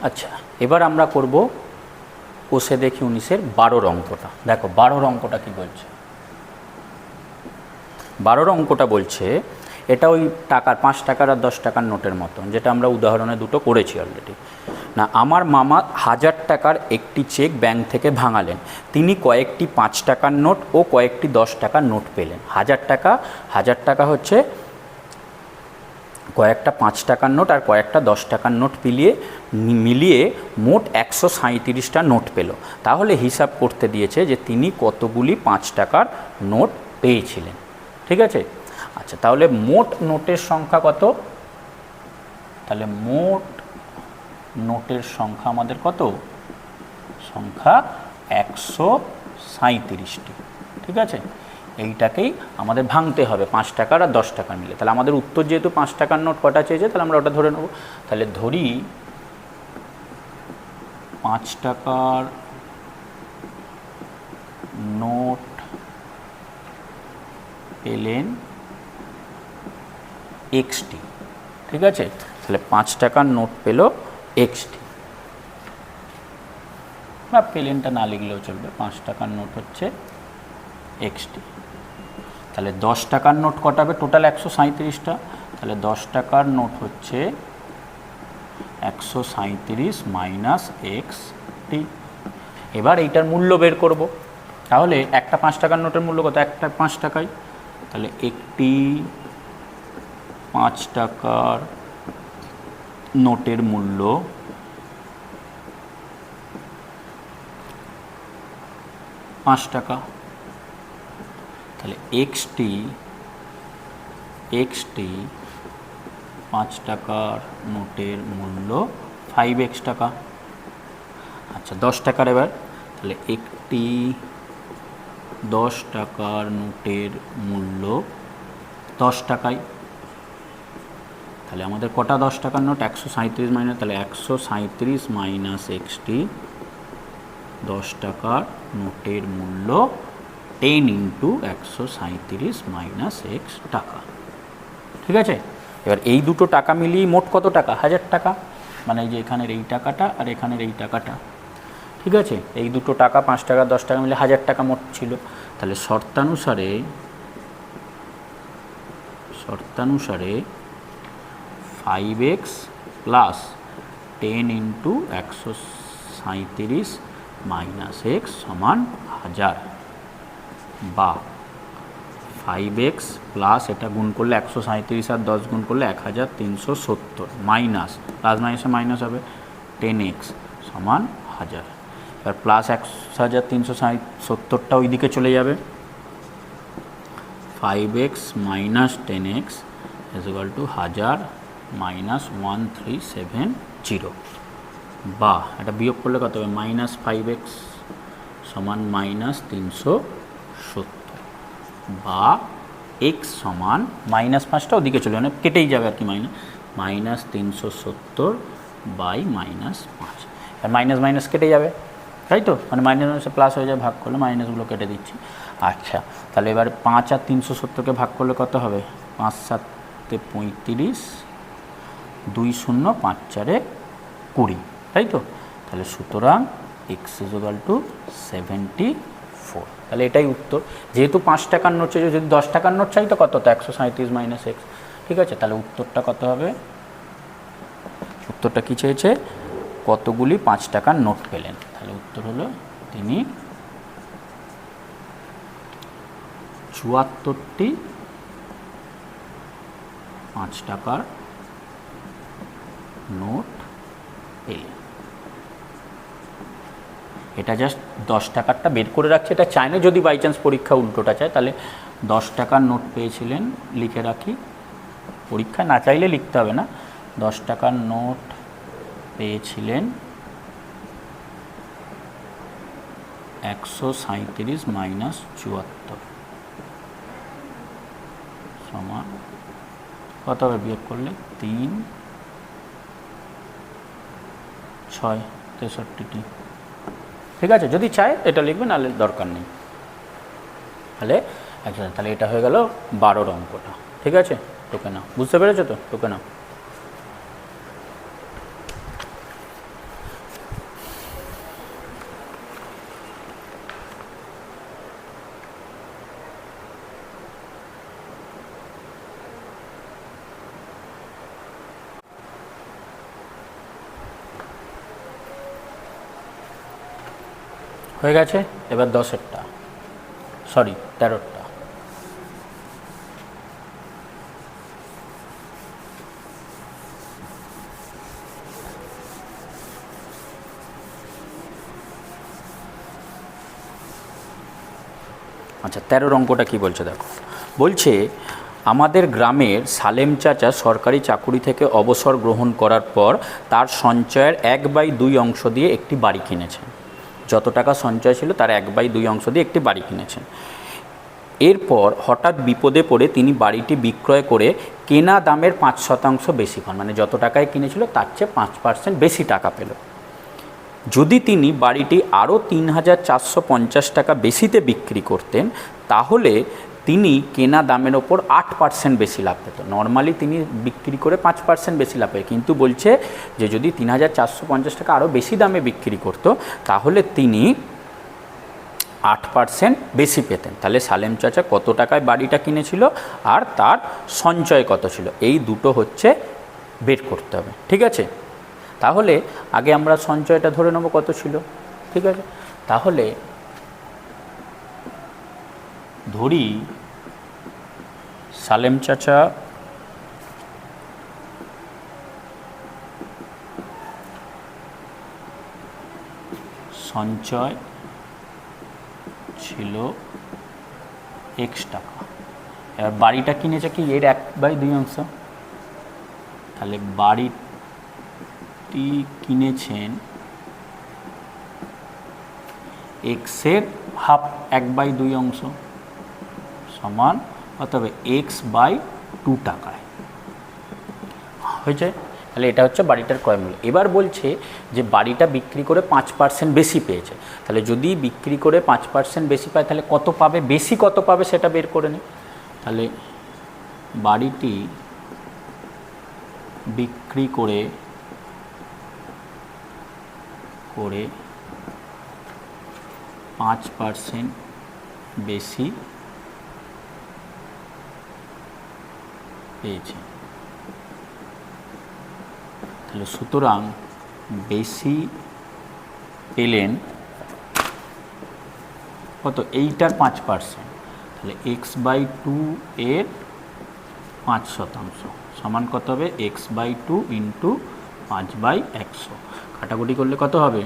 আচ্ছা, এবার আমরা করব কোষে দেখি 19-এর 12 অঙ্কটা। দেখো 12 অঙ্কটা কি বলছে। 12 অঙ্কটা বলছে এটা ওই টাকার 5 টাকার আর 10 টাকার নোটের মতন, যেটা আমরা উদাহরণে দুটো করেছি অলরেডি। না, আমার মামা 1000 টাকার একটি চেক ব্যাংক থেকে ভাঙালেন। তিনি কয়েকটি 5 টাকার নোট ও কয়েকটি 10 টাকার নোট পেলেন। 1000 টাকা হচ্ছে কয়েকটা 5 টাকার নোট আর কয়েকটা 10 টাকার নোট মিলিয়ে মোট 137টা নোট পেল। তাহলে হিসাব করতে দিয়েছে যে তিনি কতগুলি 5 টাকার নোট পেয়েছিলেন। ঠিক আছে। আচ্ছা, তাহলে মোট নোটের সংখ্যা কত? তাহলে মোট নোটের সংখ্যা আমাদের কত? সংখ্যা 137টি। ঠিক আছে, এইটাকেই আমাদের ভাঙতে হবে 5 টাকার আর 10 টাকার মিলে। তাহলে আমাদের উত্তর যেহেতু 5 টাকার নোট কটা চেয়েছে, তাহলে আমরা ওটা ধরে নেব। তাহলে ধরি 5 টাকার নোট পেলেন এক্সটি। ঠিক আছে, তাহলে 5 টাকার নোট পেল এক্সটি, বা পেলেনটা না লিখলেও চলবে, 5 টাকার নোট হচ্ছে এক্সটি। তাহলে 10 টাকার নোট কটা হবে? টোটাল 137টা। তাহলে 10 টাকার নোট হচ্ছে 137 মাইনাস এক্সটি। এবার এইটার মূল্য বের করব। তাহলে একটা 5 টাকার নোটের মূল্য কত? একটা 5 টাকায়। তাহলে একটি 5 টাকার নোটের মূল্য 5 টাকা। তাহলে এক্সটি 5 টাকার নোটের মূল্য 5x টাকা। আচ্ছা, 10 টাকার এবার, তাহলে একটি 10 টাকার নোটের মূল্য 10 টাকায়। তাহলে আমাদের কটা 10 টাকার নোট? 137 মাইনাস, তাহলে 137 মাইনাস এক্সটি, 10 টাকার নোটের মূল্য 10 ইন্টু 137 মাইনাস এক্স টাকা। ঠিক আছে, এবার এই দুটো টাকা মিলিয়ে মোট কত টাকা? 1000 টাকা। মানে এই যে এখানের এই টাকাটা আর এখানের এই টাকাটা। ঠিক আছে, এই দুটো টাকা 5 টাকা 10 টাকা মিলে 1000 টাকা মোট ছিল। তাহলে শর্তানুসারে 5x plus 10 into 137 minus x সমান 1000, বা 5x প্লাস এটা গুণ করলে 137 আর 10 গুণ করলে 1370 মাইনাস, প্লাস মাইনাসে মাইনাস হবে, 10x সমান 1000। এবার প্লাস 1370টা ওইদিকে চলে যাবে। 5x minus 10x is equal two 1000 minus 1370, বা এটা বিয়োগ করলে কত হবে? মাইনাস 5x সমান মাইনাস 370, বা x সমান মাইনাস 5টা ওদিকে চলে যাবে, কেটেই যাবে আর কি, মাইনাস 370 বাই মাইনাস 5। আর মাইনাস মাইনাস কেটে যাবে, তাই তো? মানে মাইনাস মাইনাসে প্লাস হয়ে যায়, ভাগ করলে মাইনাসগুলো কেটে দিচ্ছি। আচ্ছা, তাহলে এবার 5 আর 370কে ভাগ করলে কত হবে? 5 7 35, 2 0 5 4 20, তাই তো? তাহলে সুতরাং x ইজ ইকুয়াল টু 74। তাহলে এটাই উত্তর। যেহেতু 5 টাকার নোট চাই, যদি 10 টাকার নোট চাই তো কত? তো 137 মাইনাস এক্স। ঠিক আছে, তাহলে উত্তরটা কত হবে? উত্তরটা কী চেয়েছে? কতগুলি 5 টাকার নোট পেলেন। তাহলে উত্তর হলো তিনি 74টি 5 টাকার নোট পেলেন। এটা জাস্ট 10 টাকারটা বের করে রাখছে, এটা চায় না যদি বাই চান্স পরীক্ষা উল্টোটা চায়, তাহলে 10 টাকার নোট পেয়েছিলেন, লিখে রাখি, পরীক্ষা না চাইলে লিখতে হবে না। 10 টাকার নোট পেয়েছিলেন 137 মাইনাস 74 সমান কত হবে? বিয়োগ করলে 3 6 63টি। ঠিক আছে, যদি চায় এটা লিখবে, নাহলে দরকার নেই। তাহলে আচ্ছা, তাহলে এটা হয়ে গেল 12 অঙ্কটা। ঠিক আছে, তোকে নাও, বুঝতে পেরেছো তো? তোকে নাও। হয়ে গেছে। এবার 10এরটা, সরি 13টা। আচ্ছা 13 অঙ্কটা কী বলছে দেখো। বলছে আমাদের গ্রামের সালেম চাচা সরকারি চাকুরি থেকে অবসর গ্রহণ করার পর তার সঞ্চয়ের 1/2 অংশ দিয়ে একটি বাড়ি কিনেছেন। যত টাকা সঞ্চয় ছিল তার 1/2 অংশ দিয়ে একটি বাড়ি কিনেছেন। এরপর হঠাৎ বিপদে পড়ে তিনি বাড়িটি বিক্রয় করে কেনা দামের 5% বেশি পান, মানে যত টাকায় কিনেছিল তার চেয়ে 5% বেশি টাকা পেল। যদি তিনি বাড়িটি আরও 3,450 টাকা বেশিতে বিক্রি করতেন তাহলে তিনি কেনা দামের ওপর 8% বেশি লাভ পেত। নর্মালি তিনি বিক্রি করে 5% বেশি লাভ পেত, কিন্তু বলছে যে যদি 3,450 টাকা আরও বেশি দামে বিক্রি করত তাহলে তিনি 8% বেশি পেতেন। তাহলে সালেম চাচা কত টাকায় বাড়িটা কিনেছিল আর তার সঞ্চয় কত ছিল, এই দুটো হচ্ছে বের করতে হবে। ঠিক আছে, তাহলে আগে আমরা সঞ্চয়টা ধরে নেব কত ছিল। ঠিক আছে, তাহলে ধরি সালেম চাচা সঞ্চয় ছিল x টাকা, এবার বাড়িটা কিনেছে কি এর 1/2 অংশ, তাহলে বাড়িটি কিনেছেন এক্সের হাফ 1/2 অংশ সমান কত হবে x/2 টাকায় হয়েছে। তাহলে এটা হচ্ছে বাড়িটার ক্রয় মূল্য। এবার বলছে যে বাড়িটা বিক্রি করে 5% বেশি পেয়েছে, তাহলে যদি বিক্রি করে 5% বেশি পায় তাহলে কত পাবে, বেশি কত পাবে সেটা বের করে নে। তাহলে বাড়িটি বিক্রি করে 5% বেশি পেয়েছে। তাহলে সুতরাং বেশি পেলেন কত, এইটার 5%, তাহলে x/2 এর 5% সমান কত হবে x/2 ইন্টু 5/100। কাটাকুটি করলে কত হবে,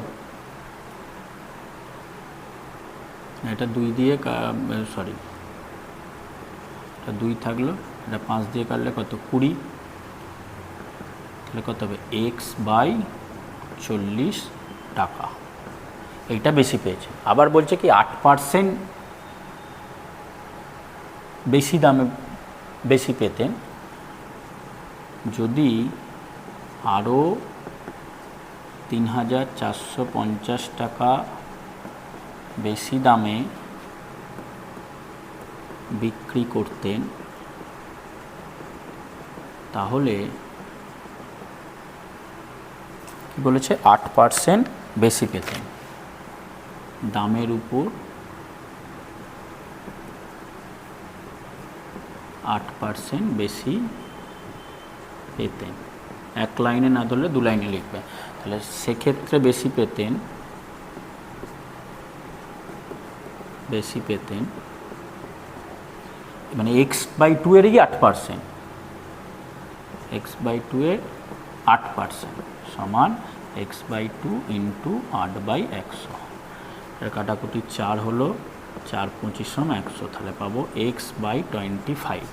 এটা 2 দিয়ে সরি এটা 2 থাকলো, এটা 5 দিয়ে কাটলে কত 20, তাহলে কত হবে x/40 টাকা, এইটা বেশি পেয়েছে। আবার বলছে কি 8% বেশি দামে বেশি পেতেন, যদি আরও 3,450 টাকা বেশি দামে বিক্রি করতেন তাহলে কি বলেছে 8% বেশি পেতেন, দামের উপর 8% বেশি পেতেন। এক লাইনে না ধরলে 2 লাইনে লিখবে। তাহলে সেক্ষেত্রে বেশি পেতেন মানে x/2 এরই 8%, x/2 এর 8% সমান x/2 ইন্টু 8/100। এর কাটাকুটি 4 হলো, 4 25 100, তাহলে পাবো x/25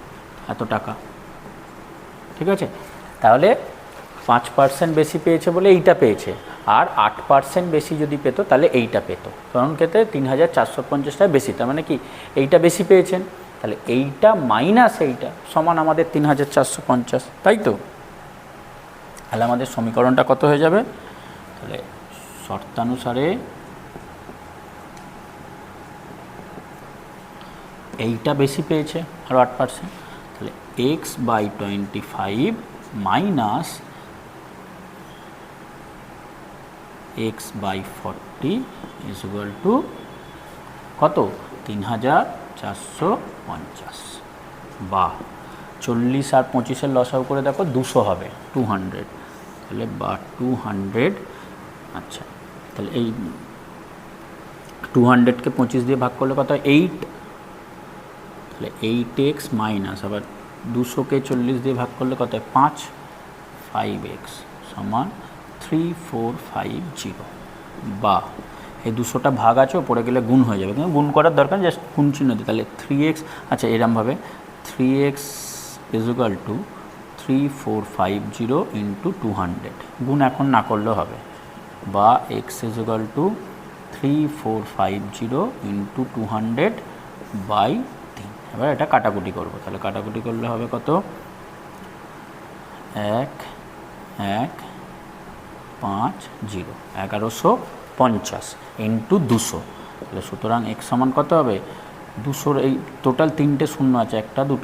এত টাকা। ঠিক আছে, তাহলে 5% বেশি পেয়েছে বলে এইটা পেয়েছে, আর 8% বেশি যদি পেত তাহলে এইটা পেত। কারণ ক্ষেত্রে 3,450 টাকা বেশি, তার মানে কি এইটা বেশি পেয়েছেন, তাহলে এইটা মাইনাস এইটা সমান আমাদের 3,450, তাই তো। তাহলে আমাদের সমীকরণটা কত হয়ে যাবে, তাহলে শর্তানুসারে এইটা বেশি পেয়েছে আরও 8%, তাহলে x/25 minus x/40 is equal two কত 3,450, বা 40 আর 25-এর লসাগু করে দেখো 200 হবে 200, তাহলে বা 200। আচ্ছা, তাহলে এই 200কে 25 দিয়ে ভাগ করলে কত হয় 8, তাহলে 8x মাইনাস আবার 200কে 40 দিয়ে ভাগ করলে কত হয় 5, 5x সমান 3450, বা এই 200টা ভাগ আছে ওপরে গেলে গুণ হয়ে যাবে, কিন্তু গুণ করার দরকার, জাস্ট গুণ চিহ্ন দিই। তাহলে 3x, আচ্ছা এরমভাবে 3x is equal to 3450 into 200, গুণ এখন না করলেও হবে, বা x is equal to 3450 into 200 by 3। এবার এটা কাটাকুটি করবো, তাহলে কাটাকুটি করলে হবে কত 1 1 5 0, 1150 ইন্টু 200, তাহলে সুতরাং x সমান কত হবে 200, এই টোটাল 3টে শূন্য আছে, 1 2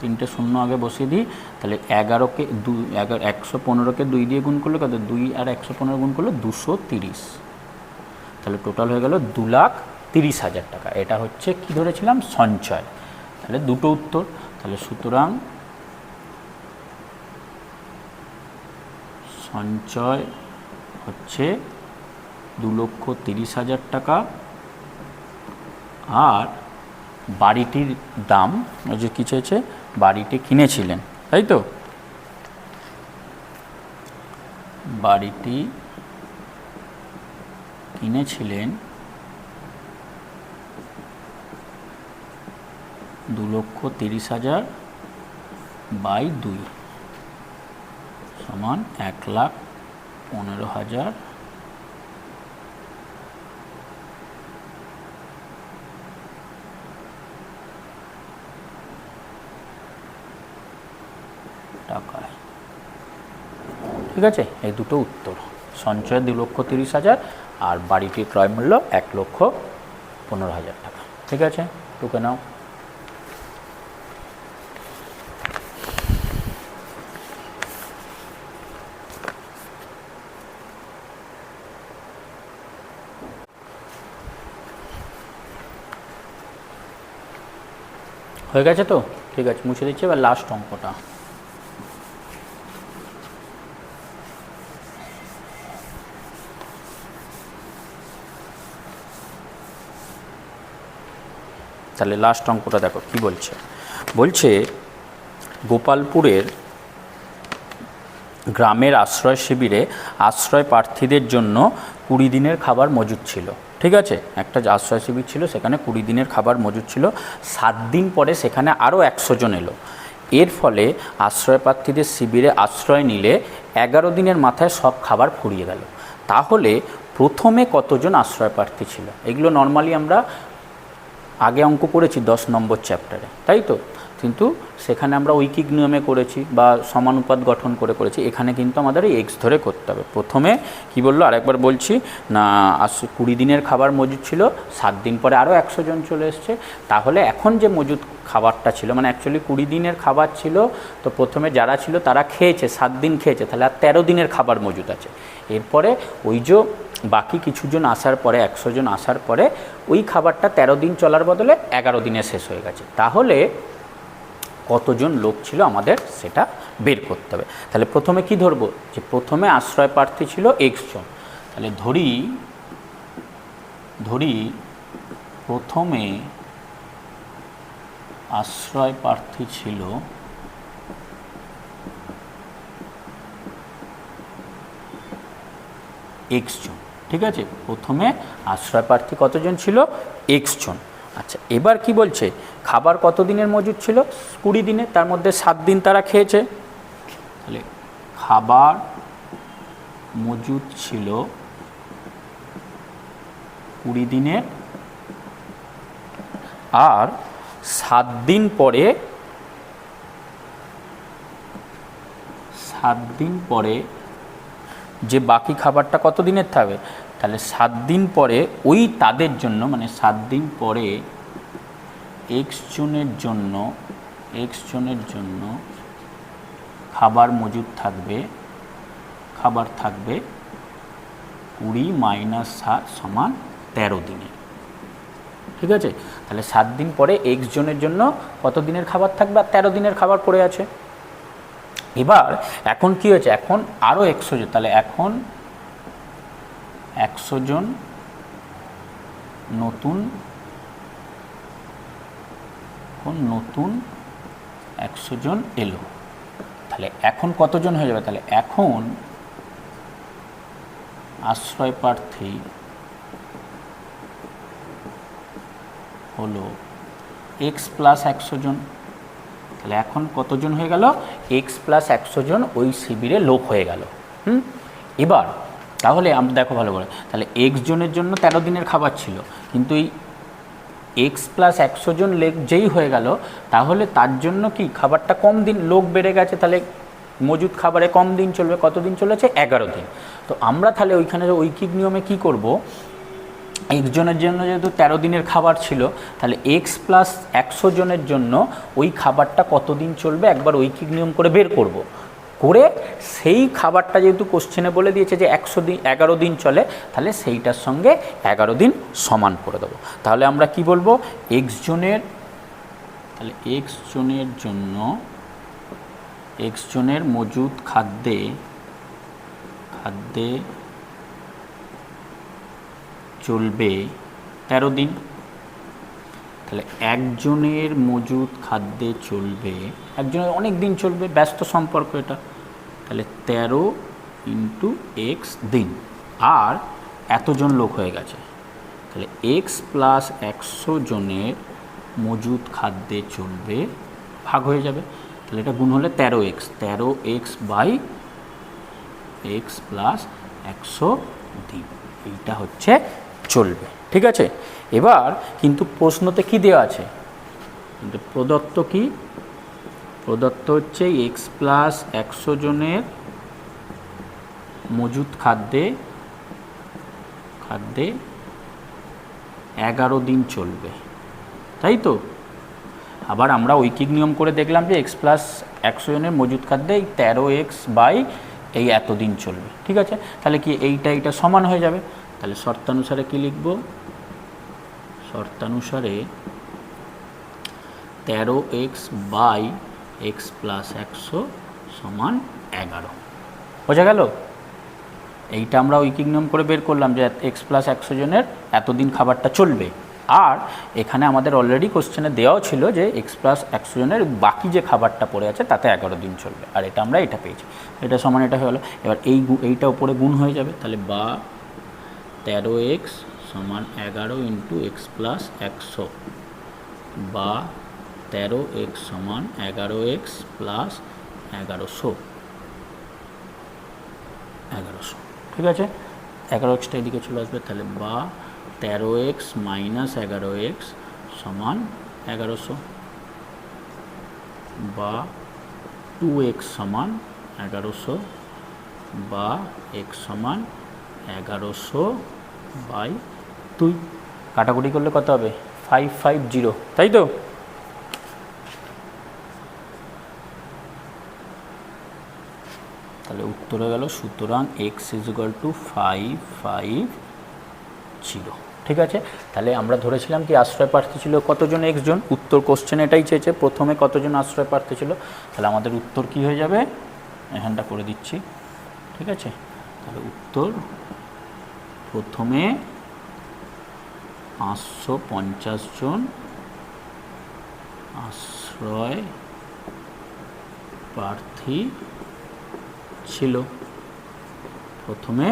3টে শূন্য আগে বসিয়ে দিই, তাহলে 11কে 115কে 2 দিয়ে গুণ করলে কত 2 আর 115 গুণ করলে 230, তাহলে টোটাল হয়ে গেল 2,30,000 টাকা। এটা হচ্ছে কি ধরেছিলাম সঞ্চয়, তাহলে দুটো উত্তর। তাহলে সুতরাং সঞ্চয় হচ্ছে 2,30,000 টাকা, আর বাড়িটির দাম ওই যে কী চেয়েছে, বাড়িটি কিনেছিলেন, তাই তো, বাড়িটি কিনেছিলেন 2,30,000 বাই 2 সমান 1,15,000 টাকায়। ঠিক আছে, এই দুটো উত্তর, সঞ্চয় 2,30,000 আর বাড়িটির ক্রয় মূল্য 1,15,000 টাকা। ঠিক আছে, টুকে নাও। হয়ে গেছে তো? ঠিক আছে, মুছে দিচ্ছি। এবার লাস্ট অঙ্কটা, তাহলে লাস্ট অঙ্কটা দেখো কি বলছে। বলছে গোপালপুরের গ্রামের আশ্রয় শিবিরে আশ্রয় প্রার্থীদের জন্য 20 দিনের খাবার মজুদ ছিল। ঠিক আছে, একটা আশ্রয় শিবির ছিল, সেখানে 20 দিনের খাবার মজুদ ছিল। 7 দিন পরে সেখানে আরও 100 জন এলো। এর ফলে আশ্রয় প্রার্থীদের শিবিরে আশ্রয় নিলে 11 দিনের মাথায় সব খাবার ফুরিয়ে গেল। তাহলে প্রথমে কতজন আশ্রয় প্রার্থী ছিল? এগুলো নর্মালি আমরা আগে অঙ্ক করেছি 10 নম্বর চ্যাপ্টারে, তাই তো, কিন্তু সেখানে আমরা ঐকিক নিয়মে করেছি বা সমানুপাত গঠন করে করেছি। এখানে কিন্তু আমাদের এই এক্স ধরে করতে হবে। প্রথমে কি বললো আরেকবার বলছি না, 20 দিনের খাবার মজুদ ছিল, 7 দিন পরে আরও 100 জন চলে এসছে। তাহলে এখন যে মজুদ খাবারটা ছিল, মানে অ্যাকচুয়ালি 20 দিনের খাবার ছিল, তো প্রথমে যারা ছিল তারা খেয়েছে, 7 দিন খেয়েছে, তাহলে আর 13 দিনের খাবার মজুদ আছে। এরপরে ওই যে বাকি কিছুজন আসার পরে, 100 জন আসার পরে ওই খাবারটা 13 দিন চলার বদলে 11 দিনে শেষ হয়ে গেছে। তাহলে কতজন লোক ছিল আমাদের সেটা বের করতে হবে। তাহলে প্রথমে কি ধরবো, যে প্রথমে আশ্রয় প্রার্থী ছিল x জন, তাহলে ধরি প্রথমে আশ্রয় প্রার্থী ছিল x জন। ঠিক আছে, প্রথমে আশ্রয় প্রার্থী কতজন ছিল? x জন। আচ্ছা, এবার কি বলছে, খাবার কত দিনের মজুদ ছিল? 20 দিনে, তার মধ্যে 7 দিন তারা খেয়েছে, তাহলে খাবার মজুদ ছিল 20 দিনের, আর 7 দিন পরে যে বাকি খাবারটা কত দিনের থাকবে, তাহলে 7 দিন পরে ওই তাদের জন্য, মানে 7 দিন পরে x জনের জন্য খাবার মজুদ থাকবে, খাবার থাকবে 20 মাইনাস 7 সমান 13 দিনের। ঠিক আছে, তাহলে 7 দিন পরে x জনের জন্য কত দিনের খাবার থাকবে? আর 13 দিনের খাবার পড়ে আছে। এবার এখন কি হয়েছে, এখন আরও 100 জন, তাহলে এখন 100 জন নতুন 100 জন এলো, তাহলে এখন কতজন হয়ে যাবে? তাহলে এখন আশ্রয় প্রার্থী হলো x প্লাস 100 জন। তাহলে এখন কতজন হয়ে গেল? x প্লাস 100 জন ওই শিবিরে লোক হয়ে গেল। এবার তাহলে আমরা দেখো ভালো করে, তাহলে x জনের জন্য 13 দিনের খাবার ছিল, কিন্তু এই x প্লাস 100 জন যেই হয়ে গেল, তাহলে তার জন্য কি খাবারটা কম দিন, লোক বেড়ে গেছে, তাহলে মজুদ খাবারে কম দিন চলবে। কত দিন চলেছে? 11 দিন। তো আমরা তাহলে ওইখানে ঐকিক নিয়মে কি করব, x জনের জন্য যেহেতু 13 দিনের খাবার ছিল, তাহলে x প্লাস 100 জনের জন্য ওই খাবারটা কতদিন চলবে একবার ঐকিক নিয়ম করে বের করব, করে সেই খাবারটা যেহেতু কোশ্চেনে বলে দিয়েছে যে 11 দিন চলে, তাহলে সেইটার সঙ্গে 11 দিন সমান করে দেবো। তাহলে আমরা কি বলবো, x জনের, তাহলে x জনের জন্য x জনের মজুদ খাদ্যে চলবে 13 দিন। তাহলে একজনের মজুদ খাদ্যে চলবে, একজনের অনেক দিন চলবে, ব্যস্ত সম্পর্ক এটা, তাহলে 13 ইন্টু x দিন, আর এতজন লোক হয়ে গেছে, তাহলে x প্লাস 100 জনের মজুদ খাদ্যে চলবে, ভাগ হয়ে যাবে, তাহলে এটা গুণ হলে 13x বাই x প্লাস 100 দিন, এইটা হচ্ছে চলবে। ঠিক আছে, এবার কিন্তু প্রশ্নতে কি দেওয়া আছে, প্রদত্ত কি, প্রদত্ত হচ্ছে x প্লাস 100 জনের মজুদ খাদ্যে 11 দিন চলবে, তাই তো। আবার আমরা ঐকিক নিয়ম করে দেখলাম যে x প্লাস 100 জনের মজুদ খাদ্যে এই 13x বাই এই এতদিন চলবে। ঠিক আছে, তাহলে কি এইটা সমান হয়ে যাবে, তাহলে শর্তানুসারে কি লিখব, শর্তানুসারে 13x বাই x প্লাস 100 সমান 11। বোঝা গেল? এইটা আমরা ঐকিক নিয়ম করে বের করলাম যে x প্লাস 100 জনের এতদিন খাবারটা চলবে, আর এখানে আমাদের অলরেডি কোশ্চেনে দেওয়াও ছিল যে x প্লাস 100 জনের বাকি যে খাবারটা পড়ে আছে তাতে 11 দিন চলবে, আর আমরা এটা পেয়েছি, এটা সমান এটা হয়ে গেলো। এবার এইটা উপরে গুণ হয়ে যাবে, তাহলে বা 13x সমান 11 ইন্টু x প্লাস 100 বা 13x সমান 11x প্লাস 1100। ঠিক আছে, 11xটা এদিকে চলে আসবে, তাহলে বা 13x মাইনাস 11x সমান 1100 বা 2x সমান 1100 বা x সমান 1100 বাই 2। কাটাকুটি করলে কত হবে? 550, তাই তো। তাহলে উত্তর হয়ে গেল, সুতরাং x = 550। ঠিক আছে, তাহলে আমরা ধরেছিলাম কি আশ্রয় প্রার্থী ছিল কতজন? x জন। উত্তর কোশ্চেন এটাই চেয়েছে প্রথমে কতজন আশ্রয় প্রার্থী ছিল, তাহলে আমাদের উত্তর কি হয়ে যাবে, এখানটা করে দিচ্ছি। ঠিক আছে, তাহলে উত্তর প্রথমে 550 জন আশ্রয় প্রার্থী ছিল, প্রথমে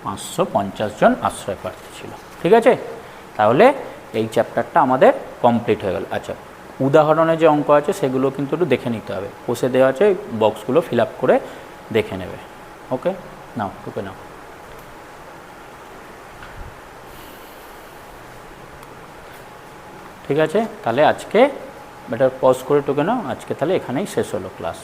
550 জন আশ্রয় প্রার্থী ছিল। ঠিক আছে, তাহলে এই চ্যাপ্টারটা আমাদের কমপ্লিট হয়ে গেল। আচ্ছা, উদাহরণে যে অঙ্ক আছে সেগুলো কিন্তু একটু দেখে নিতে হবে, বসে দেওয়া আছে, বক্সগুলো ফিল আপ করে দেখে নেবে। ওকে, নাও টুকে নাও। ঠিক আছে, তাহলে আজকে এটা পজ করে টুকে নাও, আজকে তাহলে এখানেই শেষ হলো ক্লাস।